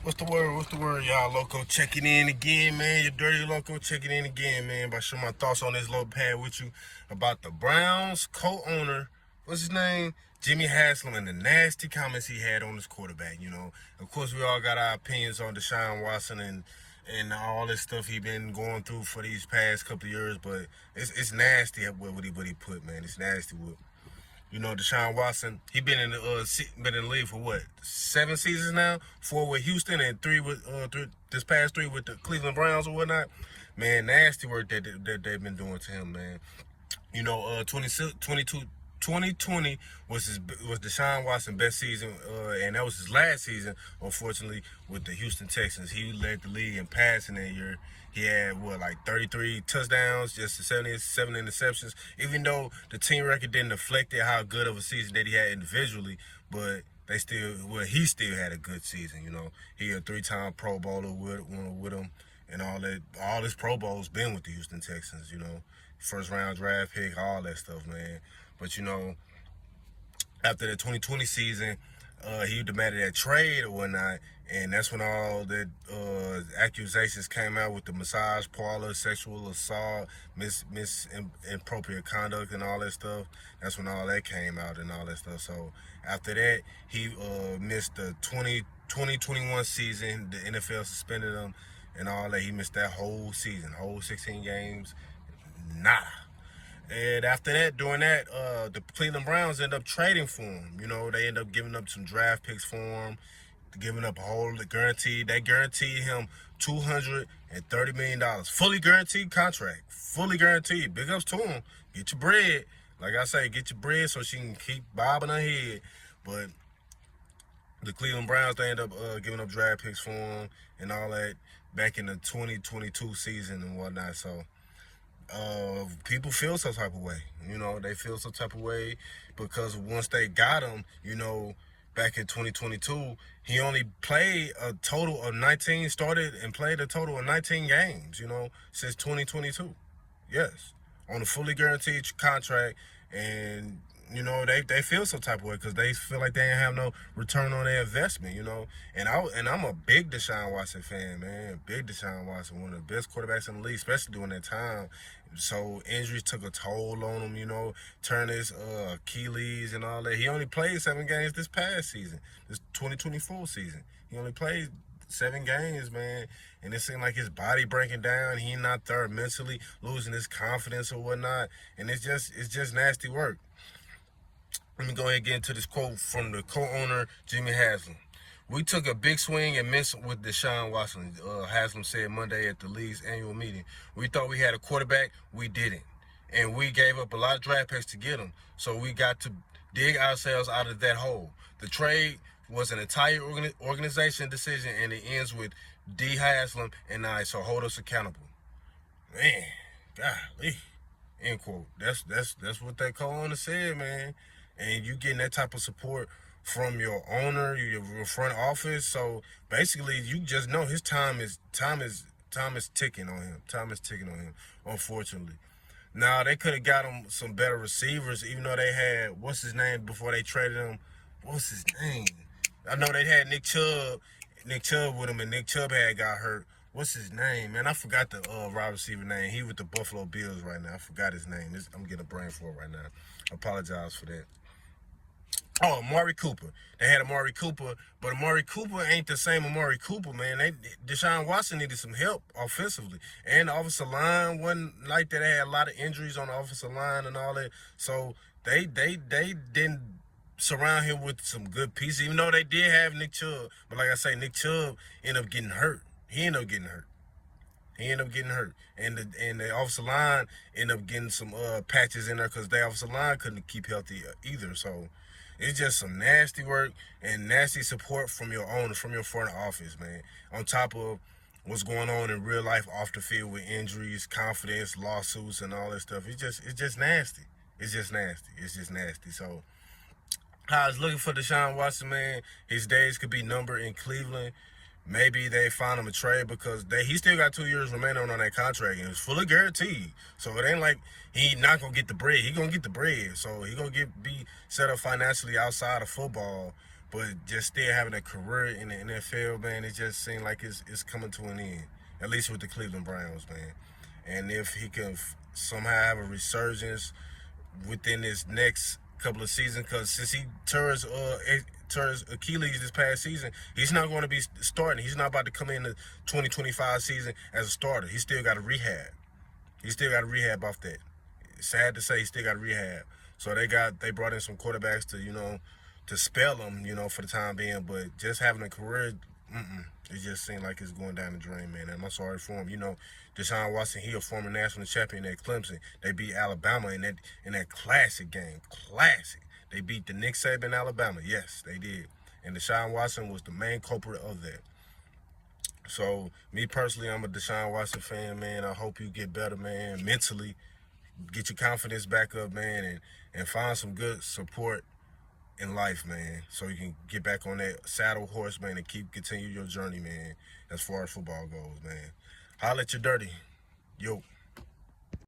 What's the word? What's the word, y'all? Loco checking in again, man. Your dirty Loco checking in again, man. By sharing my thoughts on this little pad with you about the Browns co-owner, what's his name? Jimmy Haslam, and the nasty comments he had on his quarterback. You know, of course, we all got our opinions on Dashaun Watson and all this stuff he been going through for these past couple of years, but it's nasty what he put, man. It's nasty what. You know, Deshaun Watson, he been in the league for what, 7 seasons now? 4 with Houston and 3 with this past 3 with the Cleveland Browns or whatnot. Man, nasty work that they've been doing to him, man. You know, 2020 was Deshaun Watson's best season, and that was his last season, unfortunately, with the Houston Texans. He led the league in passing that year. He had, 33 touchdowns, just 7 interceptions, even though the team record didn't reflect how good of a season that he had individually, but he still had a good season, you know. He a 3-time Pro Bowler with him, and all his Pro Bowls been with the Houston Texans, you know. First round draft pick, all that stuff, man. But, you know, after the 2020 season, he demanded that trade or whatnot, and that's when all the accusations came out with the massage parlor, sexual assault, inappropriate conduct, and all that stuff. That's when all that came out and all that stuff. So after that, he missed the 2021 season. The NFL suspended him and all that. He missed that whole season, whole 16 games, nada. And after that, during that, the Cleveland Browns end up trading for him. You know, they end up giving up some draft picks for him, giving up a whole guarantee. They guaranteed him $230 million. Fully guaranteed contract. Fully guaranteed. Big ups to him. Get your bread. Like I say, get your bread so she can keep bobbing her head. But the Cleveland Browns, they end up giving up draft picks for him and all that back in the 2022 season and whatnot. So people feel some type of way. You know, they feel some type of way because once they got him, you know, back in 2022, he only played a total of 19, started and played a total of 19 games, you know, since 2022. Yes, on a fully guaranteed contract. And, you know, they feel some type of way because they feel like they didn't have no return on their investment, you know. And I'm a big Deshaun Watson fan, man. Big Deshaun Watson, one of the best quarterbacks in the league, especially during that time. So injuries took a toll on him, you know, turned his Achilles and all that. He only played 7 games this past season, this 2024 season. He only played 7 games, man, and it seemed like his body breaking down. He not there mentally, losing his confidence or whatnot, and it's just nasty work. Let me go ahead and get into this quote from the co-owner, Jimmy Haslam. "We took a big swing and missed with Deshaun Watson," Haslam said Monday at the league's annual meeting. "We thought we had a quarterback. We didn't. And we gave up a lot of draft picks to get him. So we got to dig ourselves out of that hole. The trade was an entire organization decision, and it ends with D. Haslam and I, so hold us accountable." Man, golly. End quote. That's what that co-owner said, man. And you getting that type of support from your owner, your front office. So basically, you just know his time is ticking on him. Time is ticking on him, unfortunately. Now, they could have got him some better receivers, even though they had, what's his name, before they traded him? What's his name? I know they had Nick Chubb with him, and Nick Chubb got hurt. What's his name, man? I forgot the wide receiver name. He with the Buffalo Bills right now. I forgot his name. I'm getting a brain for it right now. I apologize for that. Oh, Amari Cooper. They had Amari Cooper, but Amari Cooper ain't the same Amari Cooper, man. Deshaun Watson needed some help offensively. And the offensive line wasn't like that. They had a lot of injuries on the offensive line and all that. So they didn't surround him with some good pieces, even though they did have Nick Chubb. But like I say, Nick Chubb ended up getting hurt. He ended up getting hurt. And the offensive line ended up getting some patches in there because the offensive line couldn't keep healthy either. So it's just some nasty work and nasty support from your owners, from your front office, man. On top of what's going on in real life off the field with injuries, confidence, lawsuits, and all that stuff. It's just nasty. It's just nasty. So I was looking for Deshaun Watson, man. His days could be numbered in Cleveland. Maybe they find him a trade because he still got 2 years remaining on that contract, and it's fully guaranteed. So it ain't like he not gonna get the bread. He gonna get the bread. So he gonna be set up financially outside of football. But just still having a career in the NFL, man, it just seems like it's coming to an end. At least with the Cleveland Browns, man. And if he can somehow have a resurgence within this next couple of seasons, because since he tore his Achilles this past season, he's not going to be starting. He's not about to come in the 2025 season as a starter. He still got to rehab. He still got to rehab off that. Sad to say, he still got to rehab. So they brought in some quarterbacks to spell him, for the time being. But just having a career, it just seemed like it's going down the drain, man. And I'm sorry for him. Dashaun Watson, he a former national champion at Clemson. They beat Alabama in that classic game. Classic. They beat the Nick Saban Alabama. Yes, they did. And Dashaun Watson was the main culprit of that. So, me personally, I'm a Dashaun Watson fan, man. I hope you get better, man, mentally. Get your confidence back up, man, and find some good support in life, man, so you can get back on that saddle horse, man, and continue your journey, man, as far as football goes, man. Holla at your dirty. Yo.